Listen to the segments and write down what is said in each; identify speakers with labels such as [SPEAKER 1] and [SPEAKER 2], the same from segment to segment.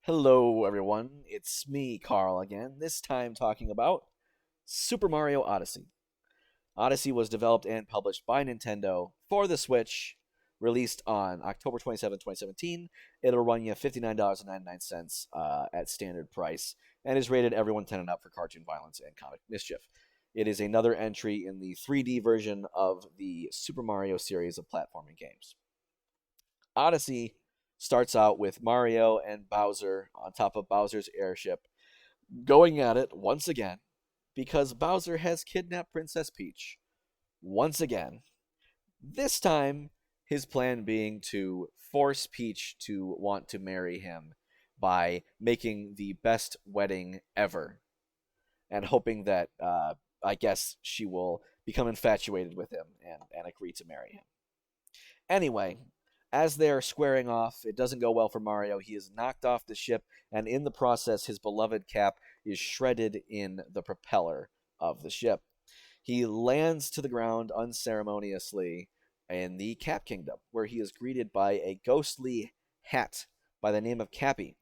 [SPEAKER 1] Hello, everyone. It's me, Carl, again, this time talking about Super Mario Odyssey. Odyssey was developed and published by Nintendo for the Switch, released on October 27, 2017. It'll run you $59.99 at standard price and is rated everyone 10 and up for cartoon violence and comic mischief. It is another entry in the 3D version of the Super Mario series of platforming games. Odyssey starts out with Mario and Bowser on top of Bowser's airship, going at it once again because Bowser has kidnapped Princess Peach once again. This time, his plan being to force Peach to want to marry him by making the best wedding ever and hoping that, I guess, she will become infatuated with him and agree to marry him. Anyway, as they're squaring off, it doesn't go well for Mario. He is knocked off the ship, and in the process, his beloved cap is shredded in the propeller of the ship. He lands to the ground unceremoniously in the Cap Kingdom, where he is greeted by a ghostly hat by the name of Cappy.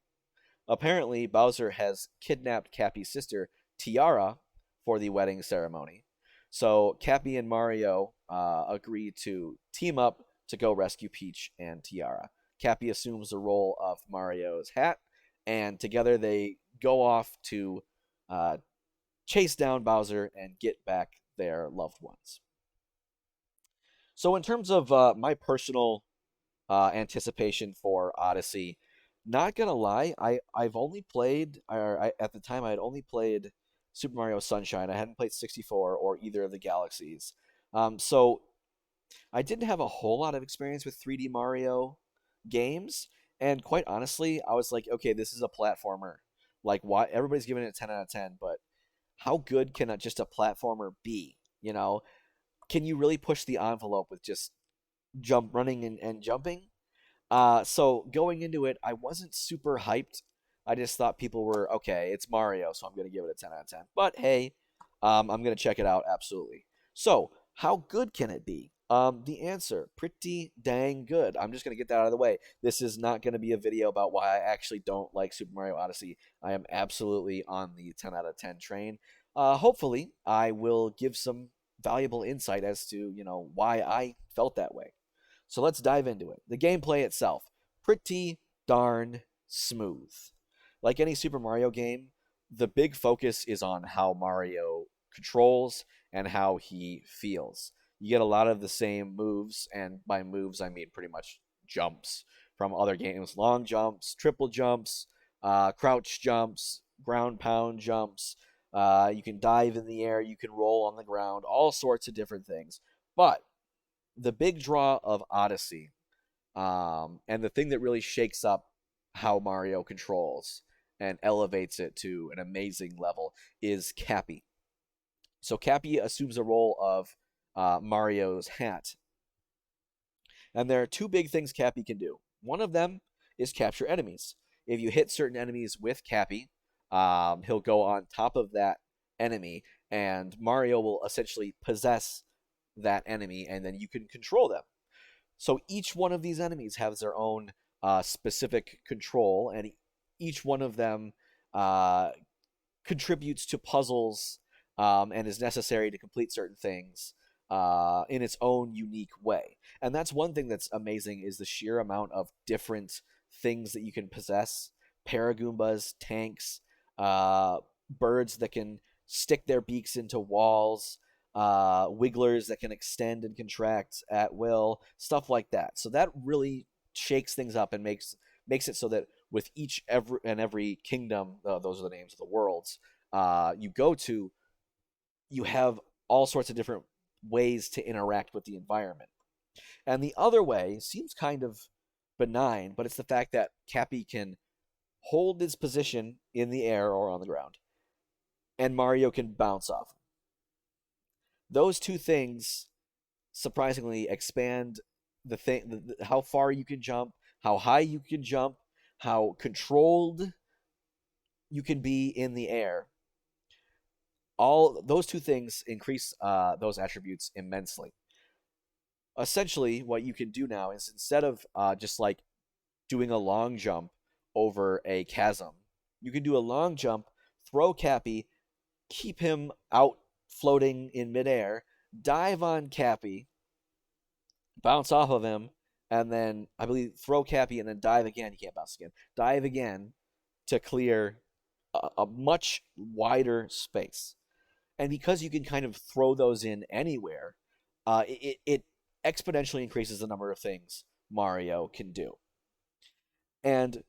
[SPEAKER 1] Apparently, Bowser has kidnapped Cappy's sister, Tiara, for the wedding ceremony. So Cappy and Mario agree to team up to go rescue Peach and Tiara. Cappy assumes the role of Mario's hat, and together they go off to chase down Bowser and get back their loved ones. So, in terms of my personal anticipation for Odyssey, not gonna lie, I've only played, at the time I had only played Super Mario Sunshine. I hadn't played 64 or either of the Galaxies. So I didn't have a whole lot of experience with 3D Mario games, and quite honestly, I was like, okay, this is a platformer. Like, why everybody's giving it a 10 out of 10, but how good can just a platformer be? You know, can you really push the envelope with just running and jumping? So going into it, I wasn't super hyped. I just thought people were okay. It's Mario, so I'm gonna give it a 10 out of 10. But hey, I'm gonna check it out absolutely. So how good can it be? The answer, pretty dang good. I'm just gonna get that out of the way. This is not gonna be a video about why I actually don't like Super Mario Odyssey. I am absolutely on the 10 out of 10 train. Hopefully, I will give some valuable insight as to why I felt that way. So let's dive into it. The gameplay itself, pretty darn smooth. Like any Super Mario game, the big focus is on how Mario controls and how he feels. You get a lot of the same moves, and by moves, I mean pretty much jumps from other games: long jumps, triple jumps, crouch jumps, ground pound jumps. You can dive in the air, you can roll on the ground, all sorts of different things. But the big draw of Odyssey, and the thing that really shakes up how Mario controls and elevates it to an amazing level, is Cappy. So Cappy assumes the role of Mario's hat, and there are two big things Cappy can do. One of them is capture enemies. If you hit certain enemies with Cappy, he'll go on top of that enemy, and Mario will essentially possess that enemy, and then you can control them. So each one of these enemies has their own specific control, and each one of them uh, contributes to puzzles, and is necessary to complete certain things in its own unique way. And that's one thing that's amazing, is the sheer amount of different things that you can possess: Paragoombas, tanks, birds that can stick their beaks into walls, wigglers that can extend and contract at will, stuff like that. So that really shakes things up and makes it so that with every kingdom, those are the names of the worlds you go to, you have all sorts of different ways to interact with the environment. And the other way seems kind of benign, but it's the fact that Cappy can hold his position in the air or on the ground, and Mario can bounce off. Those two things surprisingly expand how far you can jump, how high you can jump, how controlled you can be in the air. All those two things increase those attributes immensely. Essentially, what you can do now is, instead of just like doing a long jump over a chasm. You can do a long jump, throw Cappy, keep him out floating in midair, dive on Cappy, bounce off of him, and then I believe throw Cappy and then dive again. You can't bounce again. Dive again to clear a much wider space. And because you can kind of throw those in anywhere, it exponentially increases the number of things Mario can do. And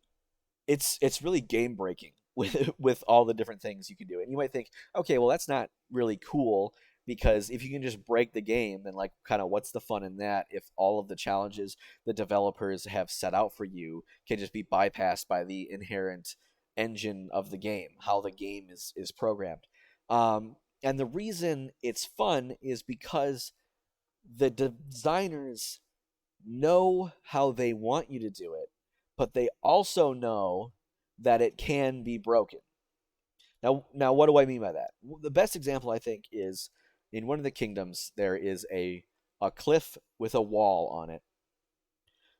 [SPEAKER 1] it's really game breaking with all the different things you can do. And you might think, okay, well that's not really cool because if you can just break the game, then like kind of what's the fun in that if all of the challenges the developers have set out for you can just be bypassed by the inherent engine of the game, how the game is programmed. And the reason it's fun is because the designers know how they want you to do it, but they also know that it can be broken. Now, what do I mean by that? The best example I think is in one of the kingdoms. There is a cliff with a wall on it,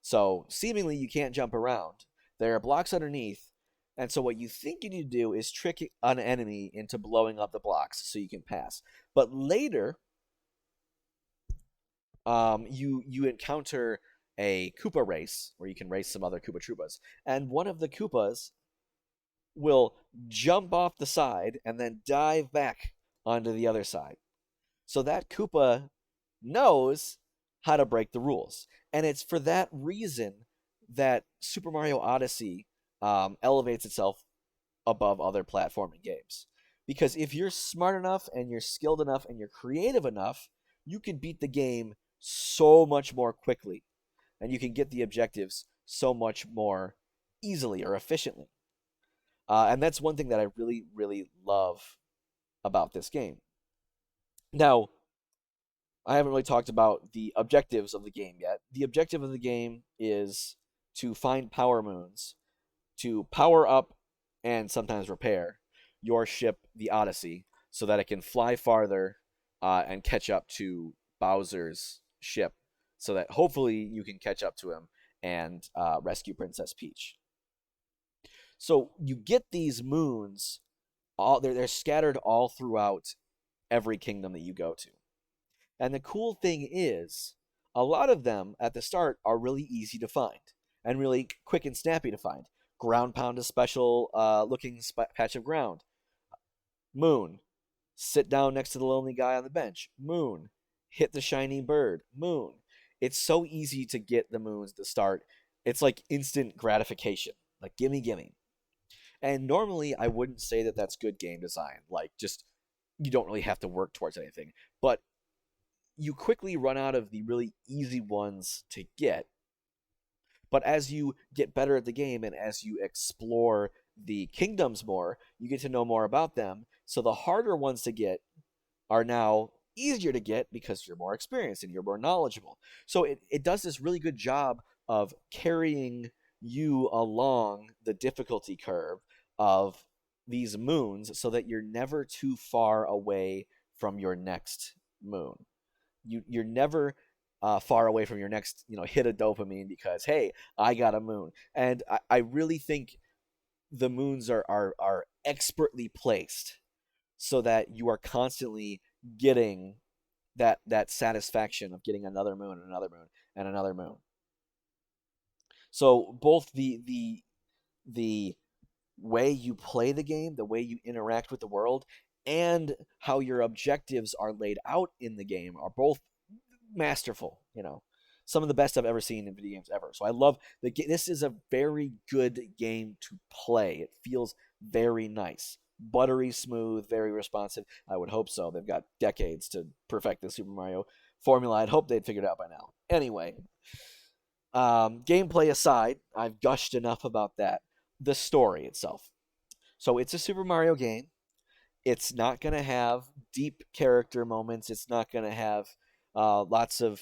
[SPEAKER 1] so seemingly you can't jump around. There are blocks underneath, and so what you think you need to do is trick an enemy into blowing up the blocks so you can pass. But later, you encounter a Koopa race where you can race some other Koopa Troopas, and one of the Koopas will jump off the side and then dive back onto the other side. So that Koopa knows how to break the rules, and it's for that reason that Super Mario Odyssey elevates itself above other platforming games. Because if you're smart enough and you're skilled enough and you're creative enough, you can beat the game so much more quickly and you can get the objectives so much more easily or efficiently. And that's one thing that I really, really love about this game. Now, I haven't really talked about the objectives of the game yet. The objective of the game is to find power moons, to power up and sometimes repair your ship, the Odyssey, so that it can fly farther and catch up to Bowser's ship, so that hopefully you can catch up to him and rescue Princess Peach. So you get these moons, they're scattered all throughout every kingdom that you go to. And the cool thing is, a lot of them at the start are really easy to find and really quick and snappy to find. Ground pound a special looking patch of ground. Moon. Sit down next to the lonely guy on the bench. Moon. Hit the shiny bird. Moon. It's so easy to get the moons to start. It's like instant gratification. Like, gimme, gimme. And normally I wouldn't say that that's good game design. Like, just, you don't really have to work towards anything. But you quickly run out of the really easy ones to get. But as you get better at the game and as you explore the kingdoms more, you get to know more about them. So the harder ones to get are now easier to get because you're more experienced and you're more knowledgeable. So it does this really good job of carrying you along the difficulty curve of these moons so that you're never too far away from your next moon. You're never far away from your next hit of dopamine because hey, I got a moon. And I really think the moons are expertly placed so that you are constantly getting that satisfaction of getting another moon and another moon and another moon. So both the way you play the game, the way you interact with the world, and how your objectives are laid out in the game are both masterful. Some of the best I've ever seen in video games ever. So I love the game. This is a very good game to play. It feels very nice, buttery smooth, very responsive. I would hope so. They've got decades to perfect the Super Mario formula. I'd hope they'd figured it out by now. Anyway, gameplay aside, I've gushed enough about that. The story itself. So it's a Super Mario game. It's not going to have deep character moments. It's not going to have lots of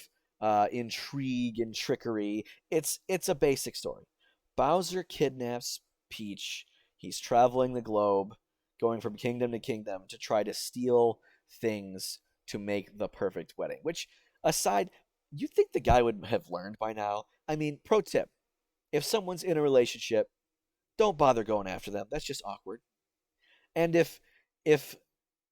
[SPEAKER 1] intrigue and trickery. It's a basic story. Bowser kidnaps Peach. He's traveling the globe, going from kingdom to kingdom to try to steal things to make the perfect wedding. Which, aside, you'd think the guy would have learned by now. I mean, pro tip: if someone's in a relationship, don't bother going after them. That's just awkward. And if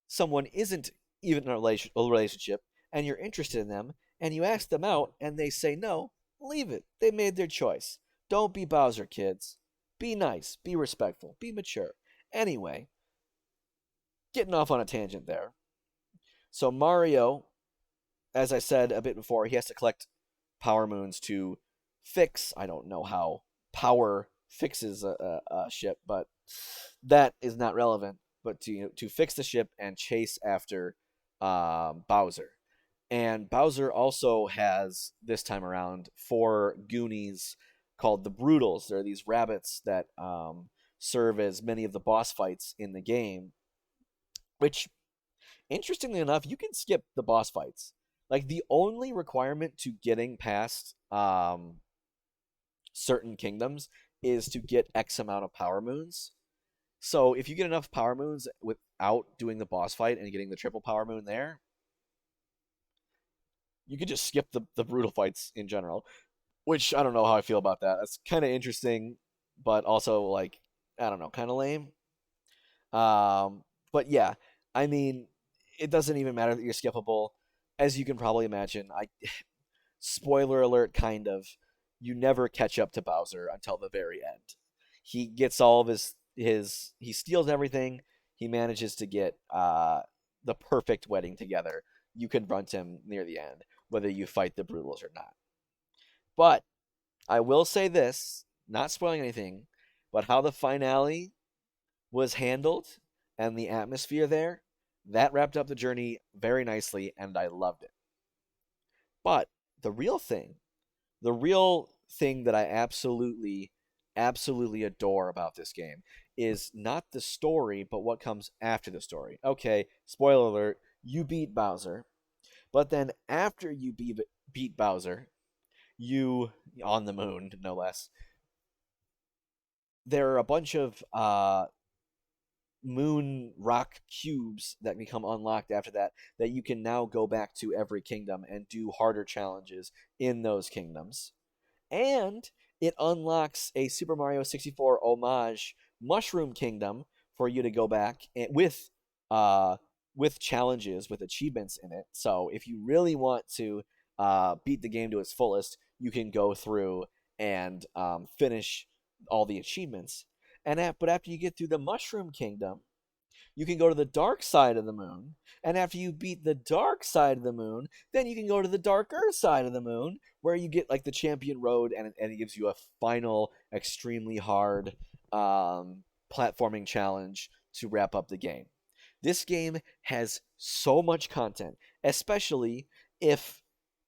[SPEAKER 1] someone isn't even in a relationship and you're interested in them and you ask them out and they say no, leave it. They made their choice. Don't be Bowser, kids. Be nice, be respectful, be mature. Anyway, getting off on a tangent there. So Mario, as I said a bit before, he has to collect power moons to fix. I don't know how power fixes a ship, but that is not relevant. But to fix the ship and chase after Bowser. And Bowser also has, this time around, 4 Goonies called the Brutals. They're these rabbits that serve as many of the boss fights in the game, which, interestingly enough, you can skip the boss fights. Like, the only requirement to getting past certain kingdoms is to get X amount of power moons. So if you get enough power moons without doing the boss fight and getting the triple power moon there, you could just skip the brutal fights in general. Which, I don't know how I feel about that. That's kind of interesting, but also, like, I don't know, kind of lame. But yeah, I mean, it doesn't even matter that you're skippable, as you can probably imagine. Spoiler alert, kind of. You never catch up to Bowser until the very end. He gets all of his he steals everything. He manages to get the perfect wedding together. You confront him near the end, whether you fight the Brutals or not. But I will say this, not spoiling anything, but how the finale was handled and the atmosphere there, that wrapped up the journey very nicely, and I loved it. But the real thing, the real thing that I absolutely, absolutely adore about this game is not the story, but what comes after the story. Okay, spoiler alert, you beat Bowser, but then after you beat Bowser, you, on the moon, no less, there are a bunch of moon rock cubes that become unlocked after that you can now go back to every kingdom and do harder challenges in those kingdoms. And it unlocks a Super Mario 64 homage Mushroom Kingdom for you to go back with challenges, with achievements in it. So if you really want to beat the game to its fullest, you can go through and finish all the achievements. But after you get through the Mushroom Kingdom, you can go to the dark side of the moon. And after you beat the dark side of the moon, then you can go to the darker side of the moon, where you get like the champion road, and it gives you a final, extremely hard platforming challenge to wrap up the game. This game has so much content, especially if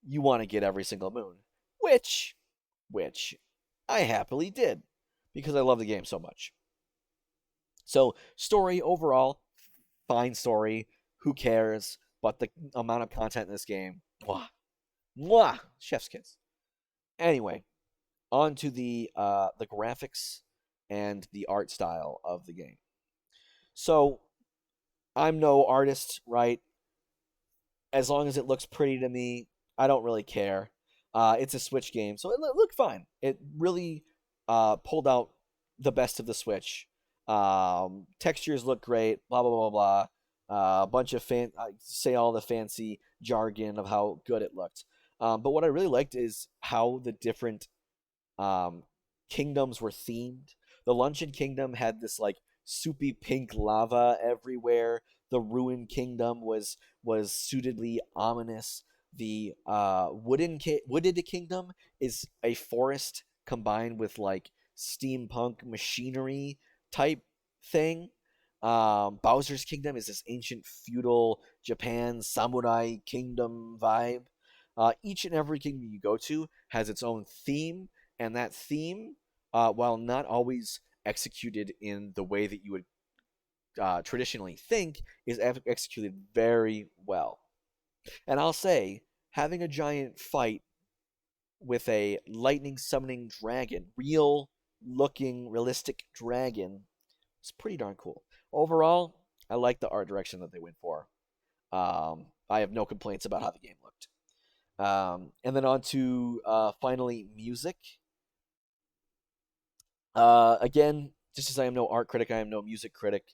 [SPEAKER 1] you want to get every single moon, which I happily did because I love the game so much. So, story overall, fine story. Who cares? But the amount of content in this game, mwah, mwah, chef's kiss. Anyway, on to the graphics and the art style of the game. So, I'm no artist, right? As long as it looks pretty to me, I don't really care. It's a Switch game, so it looked fine. It really pulled out the best of the Switch. Textures look great. Blah blah blah blah. A bunch of say all the fancy jargon of how good it looked. But what I really liked is how the different um, kingdoms were themed. The Luncheon Kingdom had this like soupy pink lava everywhere. The Ruined Kingdom was suitably ominous. The Wooded Kingdom is a forest combined with like steampunk machinery type thing. Bowser's Kingdom is this ancient feudal Japan samurai kingdom vibe. Each and every kingdom you go to has its own theme, and that theme, while not always executed in the way that you would traditionally think, is executed very well. And I'll say, having a giant fight with a lightning summoning dragon, real looking, realistic dragon, is pretty darn cool. Overall, I like the art direction that they went for. I have no complaints about how the game looked. And then on to finally music. Again, Just as I am no art critic, I am no music critic.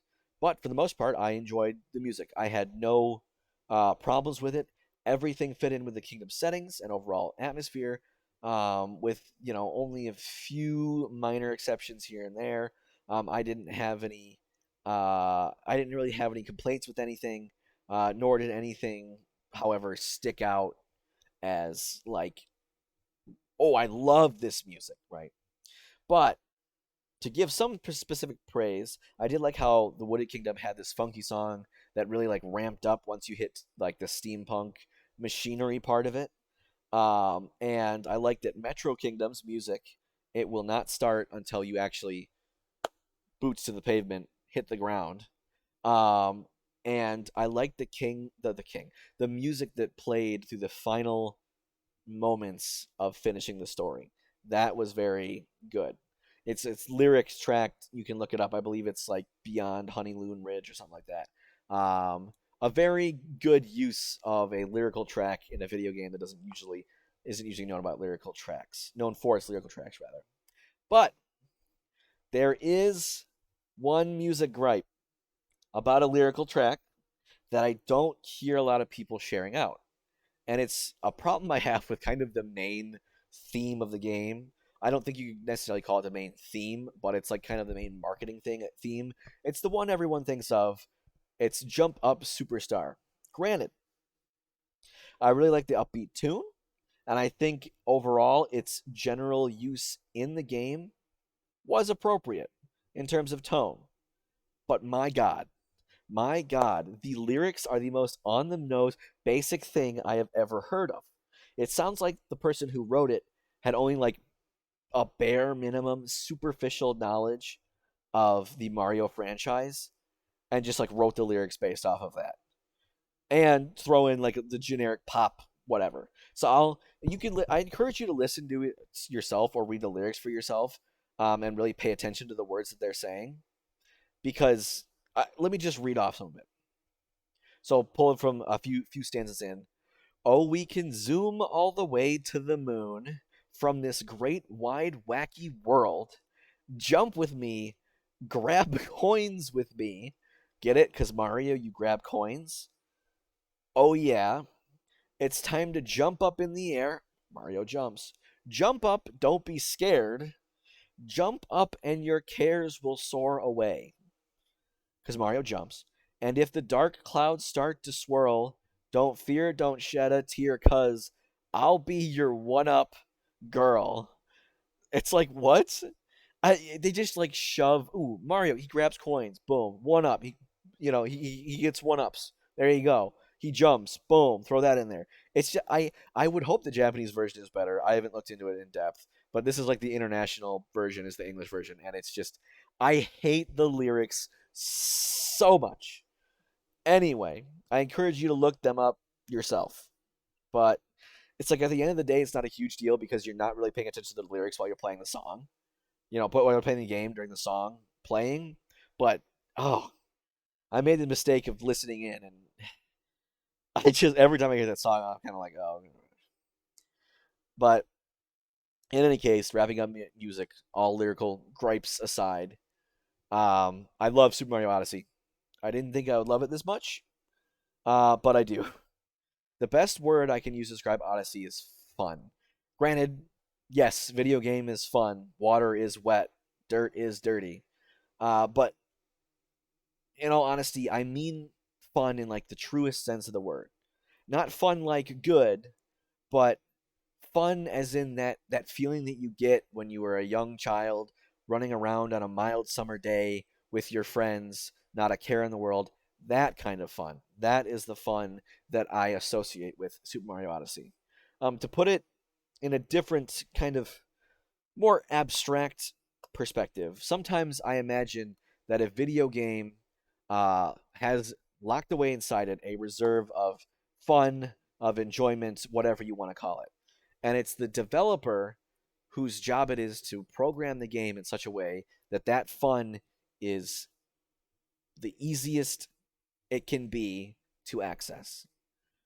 [SPEAKER 1] But for the most part, I enjoyed the music. I had no problems with it. Everything fit in with the kingdom settings and overall atmosphere, with only a few minor exceptions here and there. I didn't have any. I didn't really have any complaints with anything, nor did anything, however, stick out as like, oh, I love this music, right? But to give some specific praise, I did like how the Wooded Kingdom had this funky song that really like ramped up once you hit like the steampunk machinery part of it. And I like that Metro Kingdom's music, it will not start until you actually boots to the pavement, hit the ground. Um, and I like the music that played through the final moments of finishing the story. That was very good. It's lyrics tracked. You can look it up. I believe it's like Beyond Honeyloon Ridge or something like that. A very good use of a lyrical track in a video game that doesn't usually isn't usually known for its lyrical tracks rather. But there is one music gripe about a lyrical track that I don't hear a lot of people sharing out, and it's a problem I have with kind of the main theme of the game. I don't think you can necessarily call it the main theme, but it's like kind of the main marketing theme. It's the one everyone thinks of. It's Jump Up Superstar. Granted, I really like the upbeat tune, and I think overall its general use in the game was appropriate in terms of tone. But my God, the lyrics are the most on the nose, basic thing I have ever heard of. It sounds like the person who wrote it had only like a bare minimum superficial knowledge of the Mario franchise and just like wrote the lyrics based off of that and throw in like the generic pop whatever. So I encourage you to listen to it yourself or read the lyrics for yourself, and really pay attention to the words that they're saying because let me just read off some of it. So pull it from a few stanzas in. Oh, we can zoom all the way to the moon from this great wide wacky world. Jump with me, grab coins with me. Get it? Cause Mario, you grab coins. Oh yeah, it's time to jump up in the air. Mario jumps. Jump up, don't be scared. Jump up and your cares will soar away. Because Mario jumps. And if the dark clouds start to swirl, don't fear, don't shed a tear, cause I'll be your one up girl. It's like, what? They just like shove. Ooh, Mario, he grabs coins. Boom, one up. He gets one ups. There you go. He jumps. Boom, throw that in there. It's just, I would hope the Japanese version is better. I haven't looked into it in depth, but this is like the international version is the English version, and it's just I hate the lyrics so much. Anyway, I encourage you to look them up yourself. But it's like at the end of the day, it's not a huge deal because you're not really paying attention to the lyrics while you're playing the song. While you're playing the game during the song playing. But oh, I made the mistake of listening in, and I just every time I hear that song, I'm kind of like, oh. But in any case, wrapping up music, all lyrical gripes aside, I love Super Mario Odyssey. I didn't think I would love it this much, but I do. The best word I can use to describe Odyssey is fun. Granted, yes, video game is fun. Water is wet. Dirt is dirty. But in all honesty, I mean fun in like the truest sense of the word. Not fun like good, but fun as in that feeling that you get when you were a young child running around on a mild summer day with your friends, not a care in the world. That kind of fun. That is the fun that I associate with Super Mario Odyssey. To put it in a different kind of more abstract perspective, sometimes I imagine that a video game has locked away inside it a reserve of fun, of enjoyment, whatever you want to call it. And it's the developer whose job it is to program the game in such a way that that fun is the easiest it can be to access.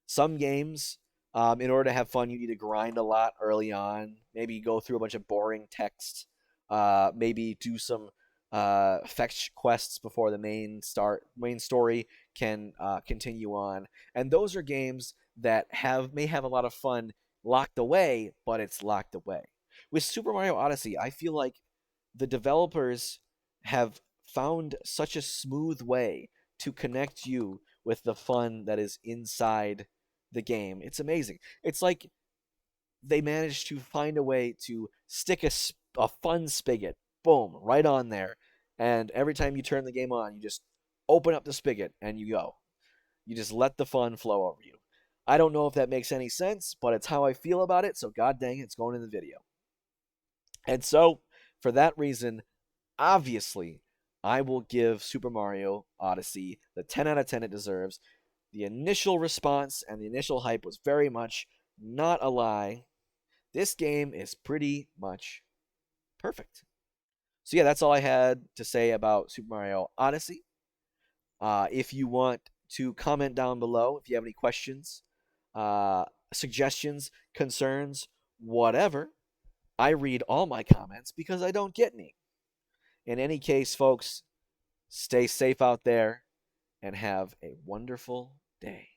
[SPEAKER 1] Some games, in order to have fun, you need to grind a lot early on. Maybe go through a bunch of boring text. Maybe do some fetch quests before the main story can continue on. And those are games that may have a lot of fun locked away, but it's locked away. With Super Mario Odyssey, I feel like the developers have found such a smooth way to connect you with the fun that is inside the game. It's amazing. It's like they managed to find a way to stick a fun spigot, boom, right on there. And every time you turn the game on, you just open up the spigot and you go. You just let the fun flow over you. I don't know if that makes any sense, but it's how I feel about it, so god dang it, it's going in the video. And so, for that reason, obviously, I will give Super Mario Odyssey the 10 out of 10 it deserves. The initial response and the initial hype was very much not a lie. This game is pretty much perfect. So yeah, that's all I had to say about Super Mario Odyssey. If you want to comment down below, if you have any questions, suggestions, concerns, whatever, I read all my comments because I don't get any. In any case, folks, stay safe out there and have a wonderful day.